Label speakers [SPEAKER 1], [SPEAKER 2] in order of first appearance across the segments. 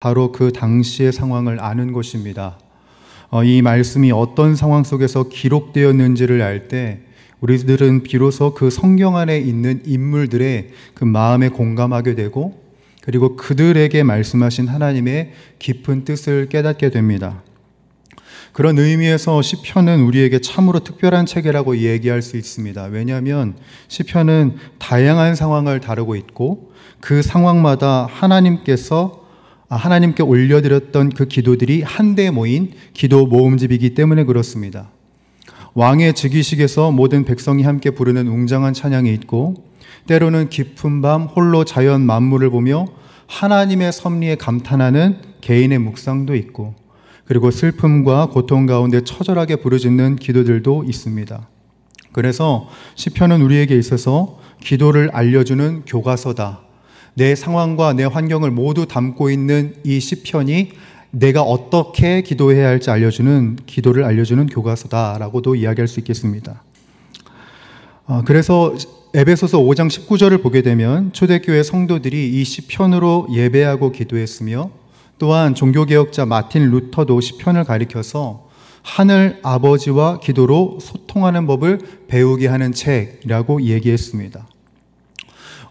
[SPEAKER 1] 바로 그 당시의 상황을 아는 것입니다. 이 말씀이 어떤 상황 속에서 기록되었는지를 알 때 우리들은 비로소 그 성경 안에 있는 인물들의 그 마음에 공감하게 되고, 그리고 그들에게 말씀하신 하나님의 깊은 뜻을 깨닫게 됩니다. 그런 의미에서 시편은 우리에게 참으로 특별한 책이라고 얘기할 수 있습니다. 왜냐하면 시편은 다양한 상황을 다루고 있고, 그 상황마다 하나님께 올려드렸던 그 기도들이 한데 모인 기도 모음집이기 때문에 그렇습니다. 왕의 즉위식에서 모든 백성이 함께 부르는 웅장한 찬양이 있고, 때로는 깊은 밤 홀로 자연 만물을 보며 하나님의 섭리에 감탄하는 개인의 묵상도 있고, 그리고 슬픔과 고통 가운데 처절하게 부르짖는 기도들도 있습니다. 그래서 시편은 우리에게 있어서 기도를 알려주는 교과서다. 내 상황과 내 환경을 모두 담고 있는 이 시편이 내가 어떻게 기도해야 할지 기도를 알려주는 교과서다라고도 이야기할 수 있겠습니다. 그래서 에베소서 5장 19절을 보게 되면 초대교회 성도들이 이 시편으로 예배하고 기도했으며, 또한 종교개혁자 마틴 루터도 시편을 가리켜서 하늘 아버지와 기도로 소통하는 법을 배우게 하는 책이라고 얘기했습니다.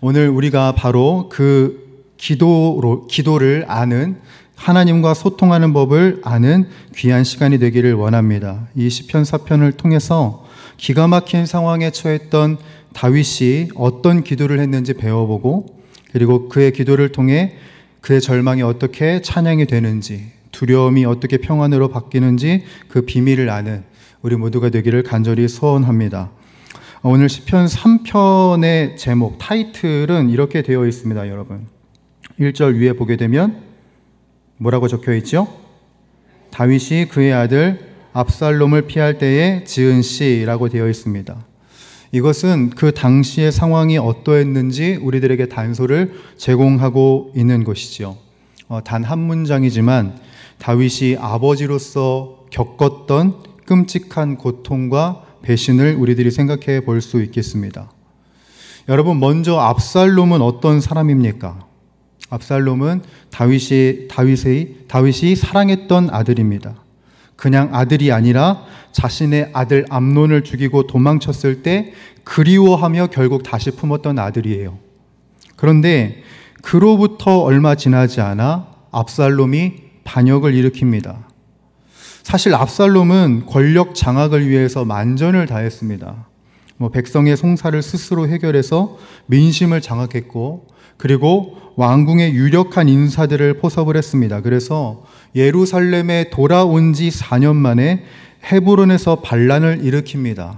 [SPEAKER 1] 오늘 우리가 바로 그 기도를 아는, 하나님과 소통하는 법을 아는 귀한 시간이 되기를 원합니다. 이 시편 4편을 통해서 기가 막힌 상황에 처했던 다윗이 어떤 기도를 했는지 배워보고, 그리고 그의 기도를 통해 그의 절망이 어떻게 찬양이 되는지, 두려움이 어떻게 평안으로 바뀌는지 그 비밀을 아는 우리 모두가 되기를 간절히 소원합니다. 오늘 시편 3편의 제목, 타이틀은 이렇게 되어 있습니다. 여러분, 1절 위에 보게 되면 뭐라고 적혀 있죠? 다윗이 그의 아들 압살롬을 피할 때에 지은 시라고 되어 있습니다. 이것은 그 당시의 상황이 어떠했는지 우리들에게 단서를 제공하고 있는 것이죠. 단 한 문장이지만 다윗이 아버지로서 겪었던 끔찍한 고통과 배신을 우리들이 생각해 볼 수 있겠습니다. 여러분, 먼저 압살롬은 어떤 사람입니까? 압살롬은 다윗이 사랑했던 아들입니다. 그냥 아들이 아니라 자신의 아들 암논을 죽이고 도망쳤을 때 그리워하며 결국 다시 품었던 아들이에요. 그런데 그로부터 얼마 지나지 않아 압살롬이 반역을 일으킵니다. 사실 압살롬은 권력 장악을 위해서 만전을 다했습니다. 백성의 송사를 스스로 해결해서 민심을 장악했고, 그리고 왕궁의 유력한 인사들을 포섭을 했습니다. 그래서 예루살렘에 돌아온 지 4년 만에 헤브론에서 반란을 일으킵니다.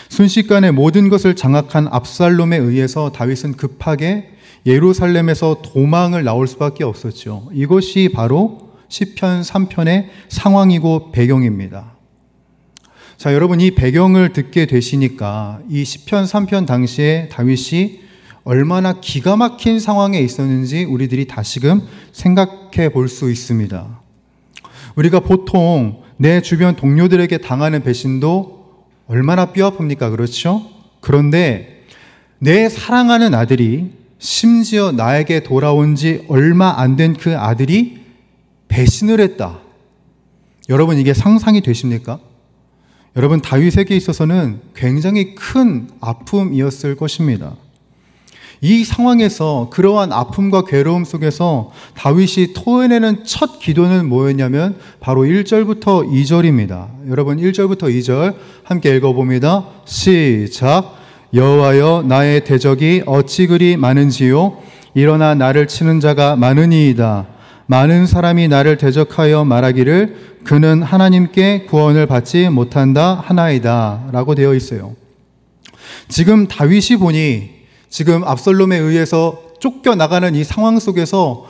[SPEAKER 1] 순식간에 모든 것을 장악한 압살롬에 의해서 다윗은 급하게 예루살렘에서 도망을 나올 수밖에 없었죠. 이것이 바로 시편 3편의 상황이고 배경입니다. 자, 여러분, 이 배경을 듣게 되시니까 이 시편 3편 당시에 다윗이 얼마나 기가 막힌 상황에 있었는지 우리들이 다시금 생각해 볼 수 있습니다. 우리가 보통 내 주변 동료들에게 당하는 배신도 얼마나 뼈아픕니까? 그렇죠? 그런데 내 사랑하는 아들이, 심지어 나에게 돌아온 지 얼마 안 된 그 아들이 배신을 했다. 여러분, 이게 상상이 되십니까? 여러분, 다윗에게 있어서는 굉장히 큰 아픔이었을 것입니다. 이 상황에서, 그러한 아픔과 괴로움 속에서 다윗이 토해내는 첫 기도는 뭐였냐면 바로 1절부터 2절입니다. 여러분, 1절부터 2절 함께 읽어봅니다. 시작. 여호와여, 나의 대적이 어찌 그리 많은지요? 일어나 나를 치는 자가 많으니이다. 많은 사람이 나를 대적하여 말하기를 그는 하나님께 구원을 받지 못한다 하나이다 라고 되어 있어요. 지금 다윗이 보니, 지금 압살롬에 의해서 쫓겨나가는 이 상황 속에서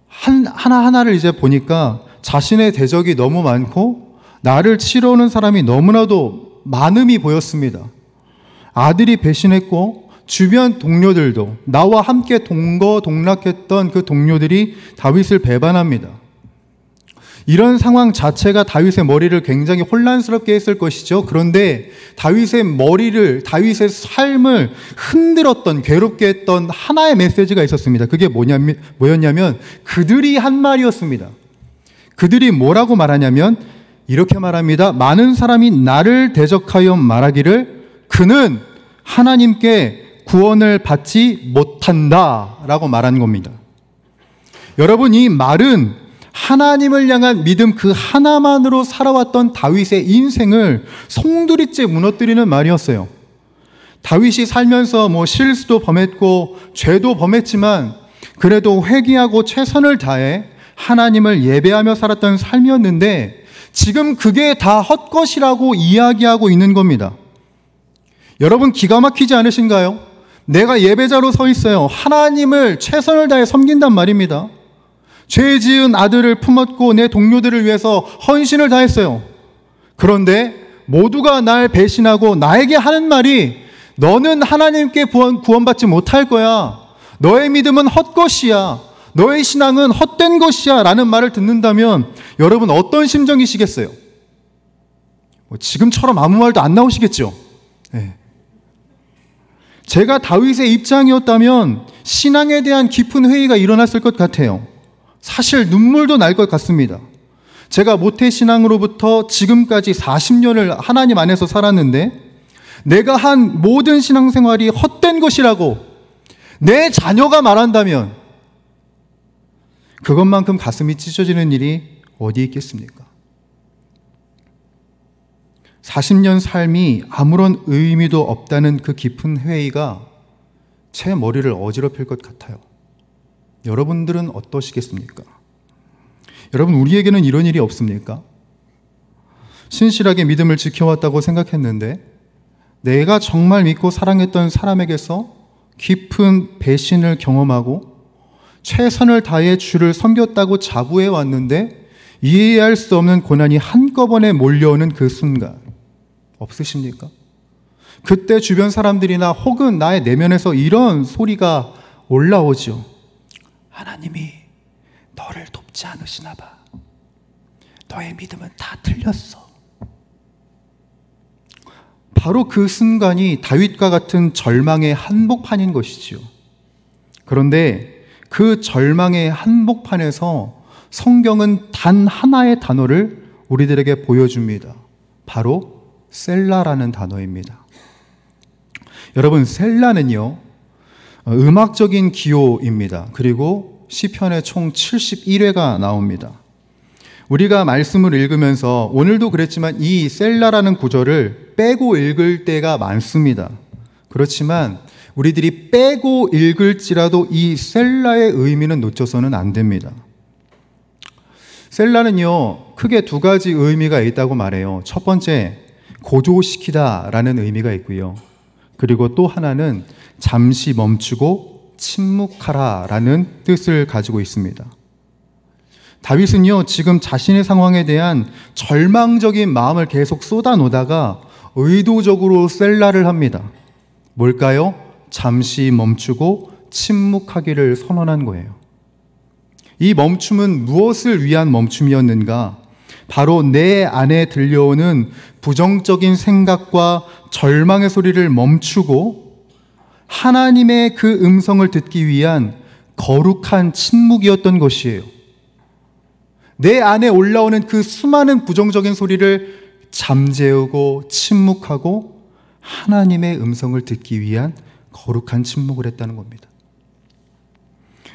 [SPEAKER 1] 하나하나를 이제 보니까 자신의 대적이 너무 많고 나를 치러 오는 사람이 너무나도 많음이 보였습니다. 아들이 배신했고 주변 동료들도, 나와 함께 동거동락했던 그 동료들이 다윗을 배반합니다. 이런 상황 자체가 다윗의 머리를 굉장히 혼란스럽게 했을 것이죠. 그런데 다윗의 삶을 흔들었던, 괴롭게 했던 하나의 메시지가 있었습니다. 그게 뭐였냐면 그들이 한 말이었습니다. 그들이 뭐라고 말하냐면 이렇게 말합니다. 많은 사람이 나를 대적하여 말하기를 그는 하나님께 구원을 받지 못한다 라고 말한 겁니다. 여러분, 이 말은 하나님을 향한 믿음 그 하나만으로 살아왔던 다윗의 인생을 송두리째 무너뜨리는 말이었어요. 다윗이 살면서 실수도 범했고 죄도 범했지만 그래도 회개하고 최선을 다해 하나님을 예배하며 살았던 삶이었는데 지금 그게 다 헛것이라고 이야기하고 있는 겁니다. 여러분, 기가 막히지 않으신가요? 내가 예배자로 서 있어요. 하나님을 최선을 다해 섬긴단 말입니다. 죄 지은 아들을 품었고 내 동료들을 위해서 헌신을 다했어요. 그런데 모두가 날 배신하고 나에게 하는 말이 너는 하나님께 구원받지 못할 거야. 너의 믿음은 헛것이야. 너의 신앙은 헛된 것이야 라는 말을 듣는다면 여러분 어떤 심정이시겠어요? 지금처럼 아무 말도 안 나오시겠죠? 네. 제가 다윗의 입장이었다면 신앙에 대한 깊은 회의가 일어났을 것 같아요. 사실 눈물도 날 것 같습니다. 제가 모태신앙으로부터 지금까지 40년을 하나님 안에서 살았는데 내가 한 모든 신앙생활이 헛된 것이라고 내 자녀가 말한다면 그것만큼 가슴이 찢어지는 일이 어디 있겠습니까? 40년 삶이 아무런 의미도 없다는 그 깊은 회의가 제 머리를 어지럽힐 것 같아요. 여러분들은 어떠시겠습니까? 여러분, 우리에게는 이런 일이 없습니까? 신실하게 믿음을 지켜왔다고 생각했는데 내가 정말 믿고 사랑했던 사람에게서 깊은 배신을 경험하고 최선을 다해 주를 섬겼다고 자부해 왔는데 이해할 수 없는 고난이 한꺼번에 몰려오는 그 순간 없으십니까? 그때 주변 사람들이나 혹은 나의 내면에서 이런 소리가 올라오죠. 하나님이 너를 돕지 않으시나 봐. 너의 믿음은 다 틀렸어. 바로 그 순간이 다윗과 같은 절망의 한복판인 것이지요. 그런데 그 절망의 한복판에서 성경은 단 하나의 단어를 우리들에게 보여줍니다. 바로 셀라라는 단어입니다. 여러분, 셀라는요, 음악적인 기호입니다. 그리고 시편에 총 71회가 나옵니다. 우리가 말씀을 읽으면서 오늘도 그랬지만 이 셀라라는 구절을 빼고 읽을 때가 많습니다. 그렇지만 우리들이 빼고 읽을지라도 이 셀라의 의미는 놓쳐서는 안 됩니다. 셀라는요, 크게 두 가지 의미가 있다고 말해요. 첫 번째, 고조시키다 라는 의미가 있고요. 그리고 또 하나는 잠시 멈추고 침묵하라 라는 뜻을 가지고 있습니다. 다윗은요, 지금 자신의 상황에 대한 절망적인 마음을 계속 쏟아놓다가 의도적으로 셀라를 합니다. 뭘까요? 잠시 멈추고 침묵하기를 선언한 거예요. 이 멈춤은 무엇을 위한 멈춤이었는가? 바로 내 안에 들려오는 부정적인 생각과 절망의 소리를 멈추고 하나님의 그 음성을 듣기 위한 거룩한 침묵이었던 것이에요. 내 안에 올라오는 그 수많은 부정적인 소리를 잠재우고 침묵하고 하나님의 음성을 듣기 위한 거룩한 침묵을 했다는 겁니다.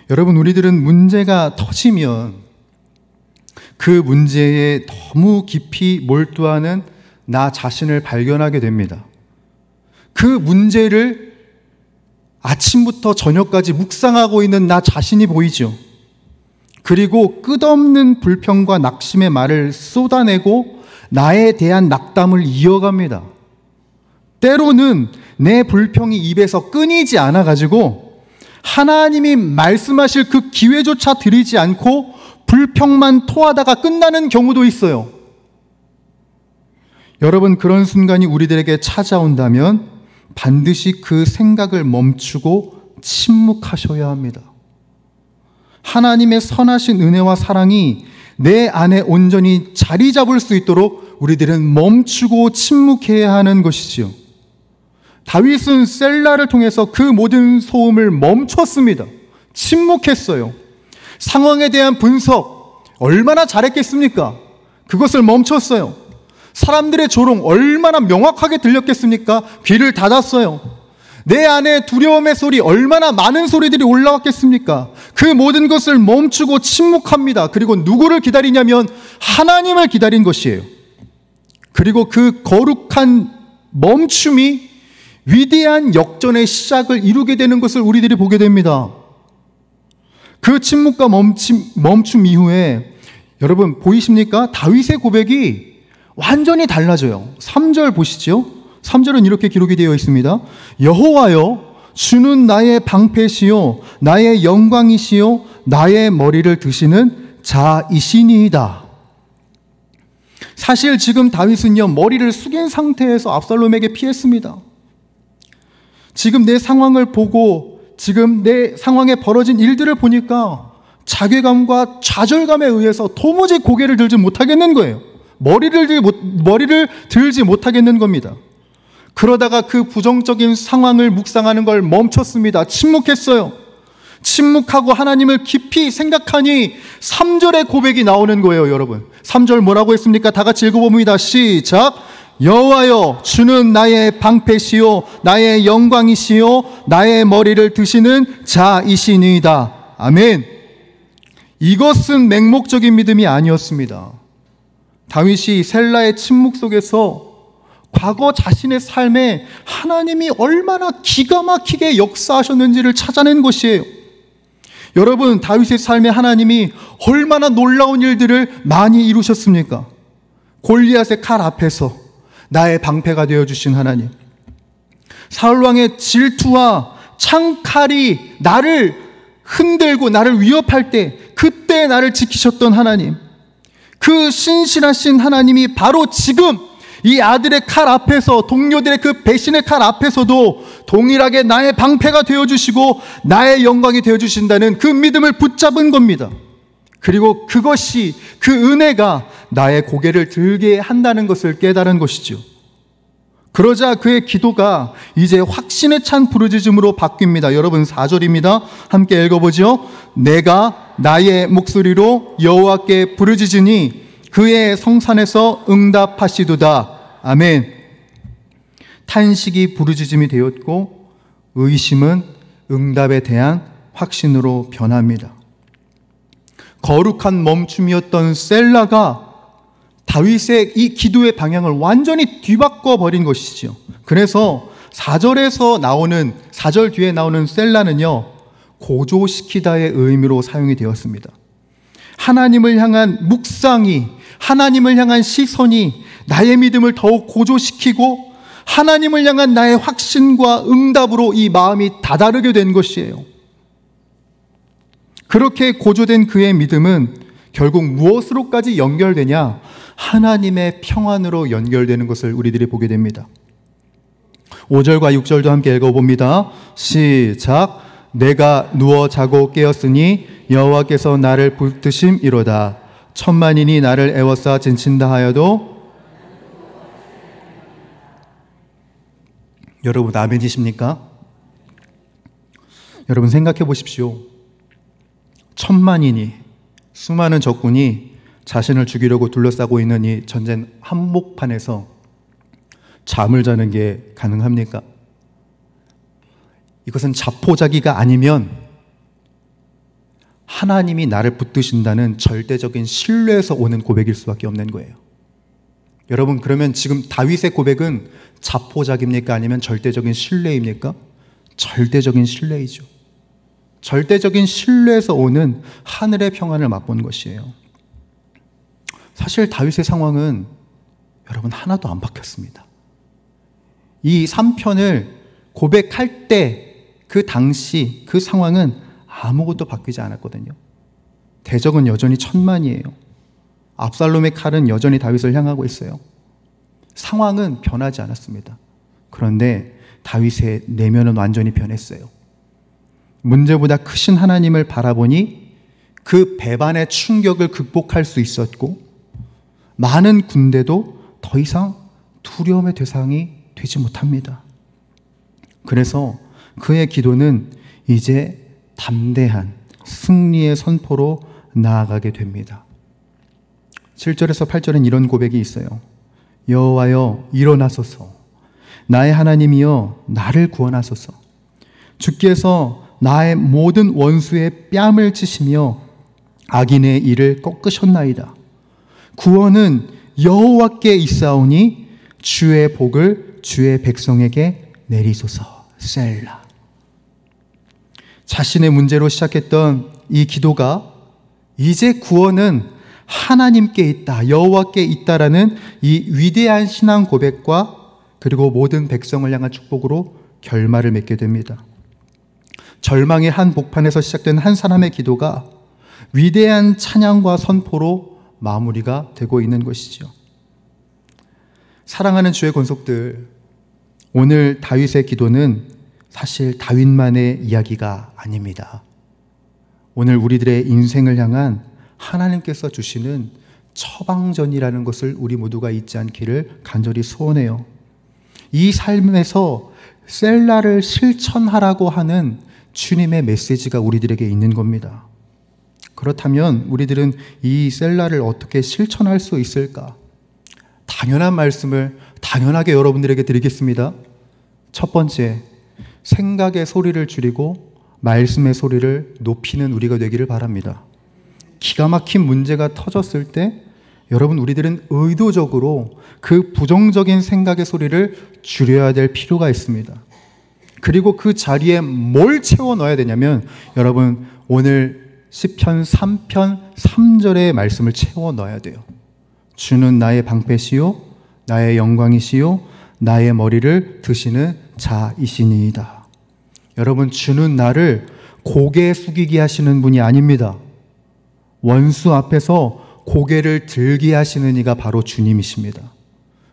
[SPEAKER 1] 여러분, 우리들은 문제가 터지면 그 문제에 너무 깊이 몰두하는 나 자신을 발견하게 됩니다. 그 문제를 아침부터 저녁까지 묵상하고 있는 나 자신이 보이죠. 그리고 끝없는 불평과 낙심의 말을 쏟아내고 나에 대한 낙담을 이어갑니다. 때로는 내 불평이 입에서 끊이지 않아가지고 하나님이 말씀하실 그 기회조차 드리지 않고 불평만 토하다가 끝나는 경우도 있어요. 여러분, 그런 순간이 우리들에게 찾아온다면 반드시 그 생각을 멈추고 침묵하셔야 합니다. 하나님의 선하신 은혜와 사랑이 내 안에 온전히 자리 잡을 수 있도록 우리들은 멈추고 침묵해야 하는 것이지요. 다윗은 셀라를 통해서 그 모든 소음을 멈췄습니다. 침묵했어요. 상황에 대한 분석 얼마나 잘했겠습니까? 그것을 멈췄어요. 사람들의 조롱 얼마나 명확하게 들렸겠습니까? 귀를 닫았어요. 내 안에 두려움의 소리 얼마나 많은 소리들이 올라왔겠습니까? 그 모든 것을 멈추고 침묵합니다. 그리고 누구를 기다리냐면 하나님을 기다린 것이에요. 그리고 그 거룩한 멈춤이 위대한 역전의 시작을 이루게 되는 것을 우리들이 보게 됩니다. 그 침묵과 멈춤 이후에 여러분 보이십니까? 다윗의 고백이 완전히 달라져요. 3절 보시죠. 3절은 이렇게 기록이 되어 있습니다. 여호와여, 주는 나의 방패시요 나의 영광이시요 나의 머리를 드시는 자이시니이다. 사실 지금 다윗은요, 머리를 숙인 상태에서 압살롬에게 피했습니다. 지금 내 상황을 보고 지금 내 상황에 벌어진 일들을 보니까 자괴감과 좌절감에 의해서 도무지 고개를 들지 못하겠는 거예요. 머리를 들지 못하겠는 겁니다. 그러다가 그 부정적인 상황을 묵상하는 걸 멈췄습니다. 침묵했어요. 침묵하고 하나님을 깊이 생각하니 3절의 고백이 나오는 거예요, 여러분. 3절 뭐라고 했습니까? 다 같이 읽어봅니다. 시작. 여호와여, 주는 나의 방패시요 나의 영광이시요 나의 머리를 드시는 자이시니이다. 아멘. 이것은 맹목적인 믿음이 아니었습니다. 다윗이 셀라의 침묵 속에서 과거 자신의 삶에 하나님이 얼마나 기가 막히게 역사하셨는지를 찾아낸 것이에요. 여러분, 다윗의 삶에 하나님이 얼마나 놀라운 일들을 많이 이루셨습니까? 골리앗의 칼 앞에서 나의 방패가 되어주신 하나님, 사울왕의 질투와 창칼이 나를 흔들고 나를 위협할 때 그때 나를 지키셨던 하나님, 그 신실하신 하나님이 바로 지금 이 아들의 칼 앞에서, 동료들의 그 배신의 칼 앞에서도 동일하게 나의 방패가 되어주시고 나의 영광이 되어주신다는 그 믿음을 붙잡은 겁니다. 그리고 그것이, 그 은혜가 나의 고개를 들게 한다는 것을 깨달은 것이죠. 그러자 그의 기도가 이제 확신에 찬 부르짖음으로 바뀝니다. 여러분, 4절입니다. 함께 읽어보죠. 내가 나의 목소리로 여호와께 부르짖으니 그의 성산에서 응답하시도다. 아멘. 탄식이 부르짖음이 되었고 의심은 응답에 대한 확신으로 변합니다. 거룩한 멈춤이었던 셀라가 다윗의 이 기도의 방향을 완전히 뒤바꿔 버린 것이죠. 그래서 4절 뒤에 나오는 셀라는요, 고조시키다의 의미로 사용이 되었습니다. 하나님을 향한 묵상이, 하나님을 향한 시선이 나의 믿음을 더욱 고조시키고 하나님을 향한 나의 확신과 응답으로 이 마음이 다다르게 된 것이에요. 그렇게 고조된 그의 믿음은 결국 무엇으로까지 연결되냐? 하나님의 평안으로 연결되는 것을 우리들이 보게 됩니다. 5절과 6절도 함께 읽어봅니다. 시작. 내가 누워 자고 깨었으니 여호와께서 나를 붙드심이로다. 천만인이 나를 애워싸 진친다 하여도. 여러분, 아멘이십니까? 여러분, 생각해 보십시오. 천만인이, 수많은 적군이 자신을 죽이려고 둘러싸고 있는 이 전쟁 한복판에서 잠을 자는 게 가능합니까? 이것은 자포자기가 아니면 하나님이 나를 붙드신다는 절대적인 신뢰에서 오는 고백일 수밖에 없는 거예요. 여러분, 그러면 지금 다윗의 고백은 자포자기입니까? 아니면 절대적인 신뢰입니까? 절대적인 신뢰이죠. 절대적인 신뢰에서 오는 하늘의 평안을 맛본 것이에요. 사실 다윗의 상황은 여러분 하나도 안 바뀌었습니다. 이 3편을 고백할 때 그 당시 그 상황은 아무것도 바뀌지 않았거든요. 대적은 여전히 천만이에요. 압살롬의 칼은 여전히 다윗을 향하고 있어요. 상황은 변하지 않았습니다. 그런데 다윗의 내면은 완전히 변했어요. 문제보다 크신 하나님을 바라보니 그 배반의 충격을 극복할 수 있었고 많은 군대도 더 이상 두려움의 대상이 되지 못합니다. 그래서 그의 기도는 이제 담대한 승리의 선포로 나아가게 됩니다. 7절에서 8절은 이런 고백이 있어요. 여호와여 일어나소서, 나의 하나님이여 나를 구원하소서. 주께서 나의 모든 원수의 뺨을 치시며 악인의 일을 꺾으셨나이다. 구원은 여호와께 있사오니 주의 복을 주의 백성에게 내리소서. 셀라. 자신의 문제로 시작했던 이 기도가 이제 구원은 하나님께 있다, 여호와께 있다라는 이 위대한 신앙 고백과 그리고 모든 백성을 향한 축복으로 결말을 맺게 됩니다. 절망의 한 복판에서 시작된 한 사람의 기도가 위대한 찬양과 선포로 마무리가 되고 있는 것이죠. 사랑하는 주의 권속들, 오늘 다윗의 기도는 사실 다윗만의 이야기가 아닙니다. 오늘 우리들의 인생을 향한 하나님께서 주시는 처방전이라는 것을 우리 모두가 잊지 않기를 간절히 소원해요. 이 삶에서 셀라를 실천하라고 하는 주님의 메시지가 우리들에게 있는 겁니다. 그렇다면 우리들은 이 셀라를 어떻게 실천할 수 있을까? 당연한 말씀을 당연하게 여러분들에게 드리겠습니다. 첫 번째, 생각의 소리를 줄이고 말씀의 소리를 높이는 우리가 되기를 바랍니다. 기가 막힌 문제가 터졌을 때 여러분, 우리들은 의도적으로 그 부정적인 생각의 소리를 줄여야 될 필요가 있습니다. 그리고 그 자리에 뭘 채워 넣어야 되냐면, 여러분, 오늘 시편 3편 3절의 말씀을 채워 넣어야 돼요. 주는 나의 방패시요 나의 영광이시요 나의 머리를 드시는 자이시니이다. 여러분, 주는 나를 고개 숙이게 하시는 분이 아닙니다. 원수 앞에서 고개를 들게 하시는 이가 바로 주님이십니다.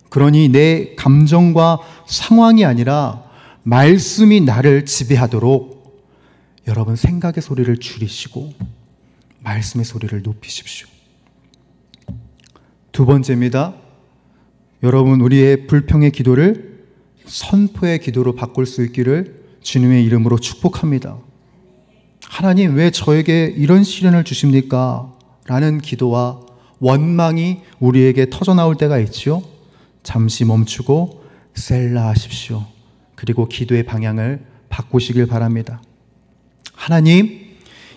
[SPEAKER 1] 그러니 내 감정과 상황이 아니라 말씀이 나를 지배하도록 여러분, 생각의 소리를 줄이시고 말씀의 소리를 높이십시오. 두 번째입니다. 여러분, 우리의 불평의 기도를 선포의 기도로 바꿀 수 있기를 주님의 이름으로 축복합니다. 하나님, 왜 저에게 이런 시련을 주십니까? 라는 기도와 원망이 우리에게 터져나올 때가 있지요. 잠시 멈추고 셀라 하십시오. 그리고 기도의 방향을 바꾸시길 바랍니다. 하나님,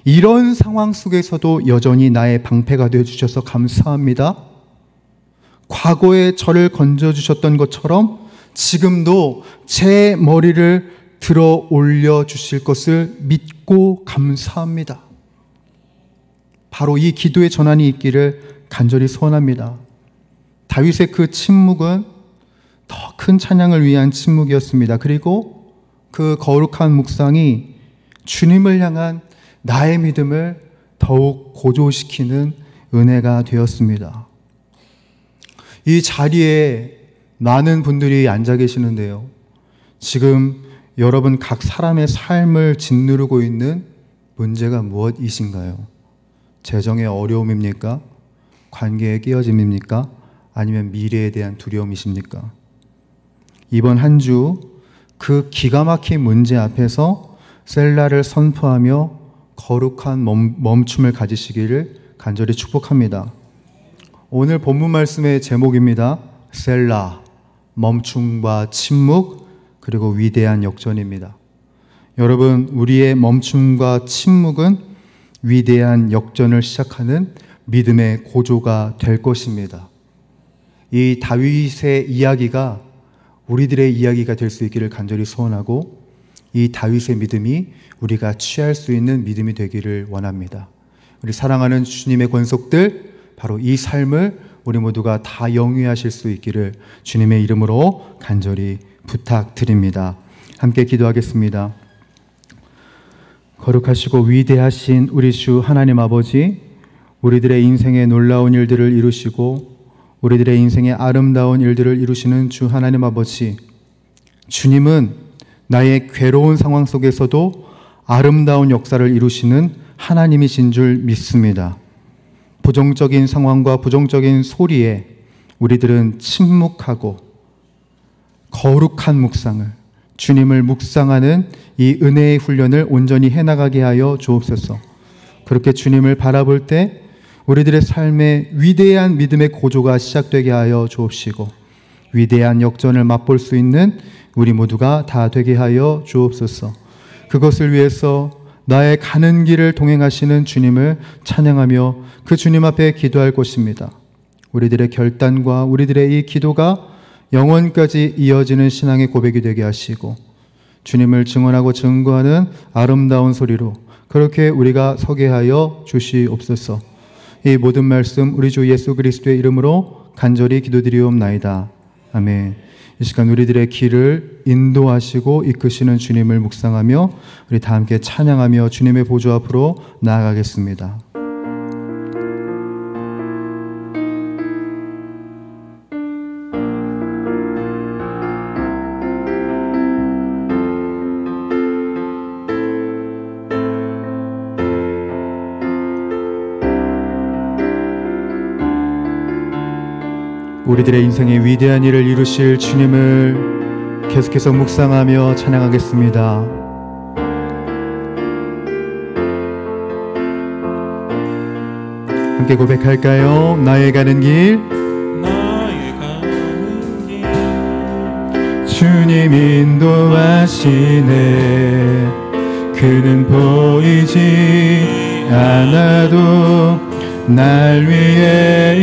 [SPEAKER 1] 이런 상황 속에서도 여전히 나의 방패가 되어주셔서 감사합니다. 과거에 저를 건져주셨던 것처럼 지금도 제 머리를 들어 올려주실 것을 믿고 감사합니다. 바로 이 기도의 전환이 있기를 간절히 소원합니다. 다윗의 그 침묵은 더 큰 찬양을 위한 침묵이었습니다. 그리고 그 거룩한 묵상이 주님을 향한 나의 믿음을 더욱 고조시키는 은혜가 되었습니다. 이 자리에 많은 분들이 앉아 계시는데요. 지금 여러분 각 사람의 삶을 짓누르고 있는 문제가 무엇이신가요? 재정의 어려움입니까? 관계의 깨어짐입니까? 아니면 미래에 대한 두려움이십니까? 이번 한 주 그 기가 막힌 문제 앞에서 셀라를 선포하며 거룩한 멈춤을 가지시기를 간절히 축복합니다. 오늘 본문 말씀의 제목입니다. 셀라, 멈춤과 침묵, 그리고 위대한 역전입니다. 여러분, 우리의 멈춤과 침묵은 위대한 역전을 시작하는 믿음의 고조가 될 것입니다. 이 다윗의 이야기가 우리들의 이야기가 될 수 있기를 간절히 소원하고, 이 다윗의 믿음이 우리가 취할 수 있는 믿음이 되기를 원합니다. 우리 사랑하는 주님의 권속들, 바로 이 삶을 우리 모두가 다 영위하실 수 있기를 주님의 이름으로 간절히 부탁드립니다. 함께 기도하겠습니다. 거룩하시고 위대하신 우리 주 하나님 아버지, 우리들의 인생에 놀라운 일들을 이루시고 우리들의 인생에 아름다운 일들을 이루시는 주 하나님 아버지, 주님은 나의 괴로운 상황 속에서도 아름다운 역사를 이루시는 하나님이신 줄 믿습니다. 부정적인 상황과 부정적인 소리에 우리들은 침묵하고 거룩한 묵상을, 주님을 묵상하는 이 은혜의 훈련을 온전히 해나가게 하여 주옵소서. 그렇게 주님을 바라볼 때 우리들의 삶에 위대한 믿음의 고조가 시작되게 하여 주옵시고, 위대한 역전을 맛볼 수 있는 우리 모두가 다 되게 하여 주옵소서. 그것을 위해서 나의 가는 길을 동행하시는 주님을 찬양하며 그 주님 앞에 기도할 것입니다. 우리들의 결단과 우리들의 이 기도가 영원까지 이어지는 신앙의 고백이 되게 하시고, 주님을 증언하고 증거하는 아름다운 소리로 그렇게 우리가 서게 하여 주시옵소서. 이 모든 말씀 우리 주 예수 그리스도의 이름으로 간절히 기도드리옵나이다. 아멘. 이 시간 우리들의 길을 인도하시고 이끄시는 주님을 묵상하며 우리 다 함께 찬양하며 주님의 보좌 앞으로 나아가겠습니다. 우리들의 인생에 위대한 일을 이루실 주님을 계속해서 묵상하며 찬양하겠습니다. 함께 고백할까요? 나의 가는 길, 주님 인도하시네. 그는 보이지 않아도 날 위해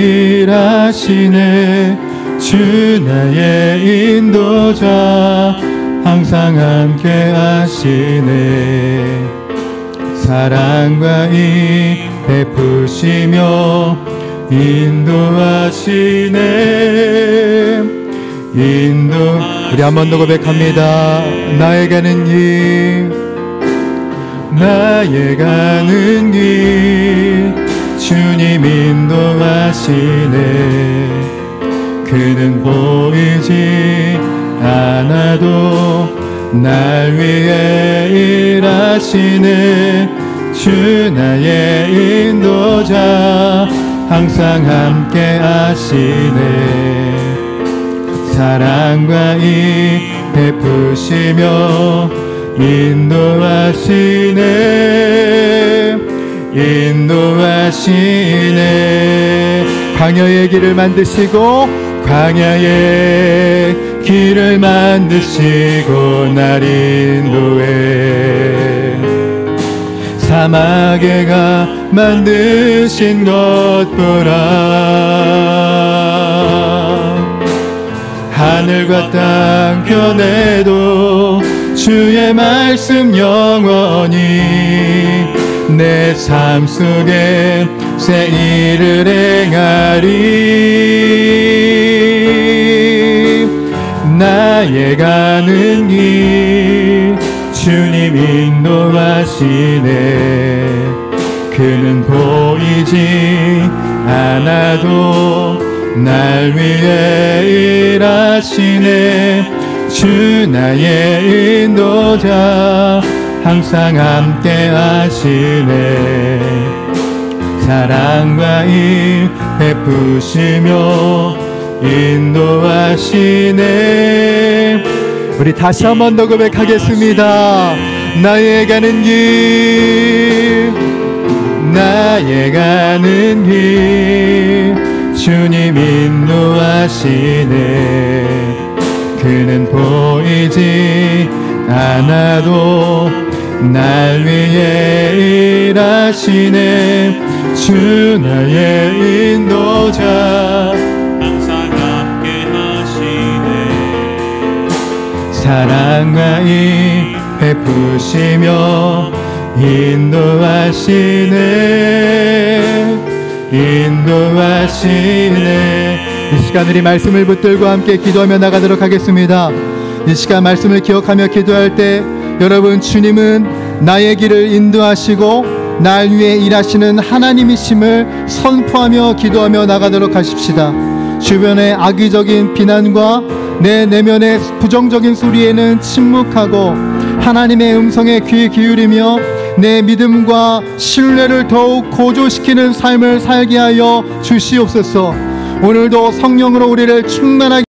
[SPEAKER 1] 일하시네. 주 나의 인도자, 항상 함께 하시네. 사랑과 이 베푸시며 인도하시네. 우리 한 번 더 고백합니다. 나의 가는 길, 나의 가는 길, 주님 인도하시네. 그는 보이지 않아도 날 위해 일하시네. 주 나의 인도자, 항상 함께 하시네. 사랑과 이 베푸시며 인도하시네. 인도하시네. 광야의 길을 만드시고, 광야의 길을 만드시고 날 인도해. 사막에 가 만드신 것 보라. 하늘과 땅 변해도 주의 말씀 영원히 내 삶 속에 새 일을 행하리. 나의 가는 길, 주님 인도하시네. 그는 보이지 않아도 날 위해 일하시네. 주 나의 인도자, 항상 함께 하시네. 사랑과 일 베푸시며 인도하시네. 우리 다시 한 번 더 고백하겠습니다. 나의 가는 길, 나의 가는 길, 주님 인도하시네. 그는 보이지 않아도 날 위해 일하시네. 주 나의 인도자,
[SPEAKER 2] 항상 함께 하시네.
[SPEAKER 1] 사랑과 이 베푸시며 인도하시네. 인도하시네. 이 시간 우리 말씀을 붙들고 함께 기도하며 나가도록 하겠습니다. 이 시간 말씀을 기억하며 기도할 때 여러분, 주님은 나의 길을 인도하시고 날 위해 일하시는 하나님이심을 선포하며 기도하며 나가도록 하십시다. 주변의 악의적인 비난과 내 내면의 부정적인 소리에는 침묵하고 하나님의 음성에 귀 기울이며 내 믿음과 신뢰를 더욱 고조시키는 삶을 살게 하여 주시옵소서. 오늘도 성령으로 우리를 충만하게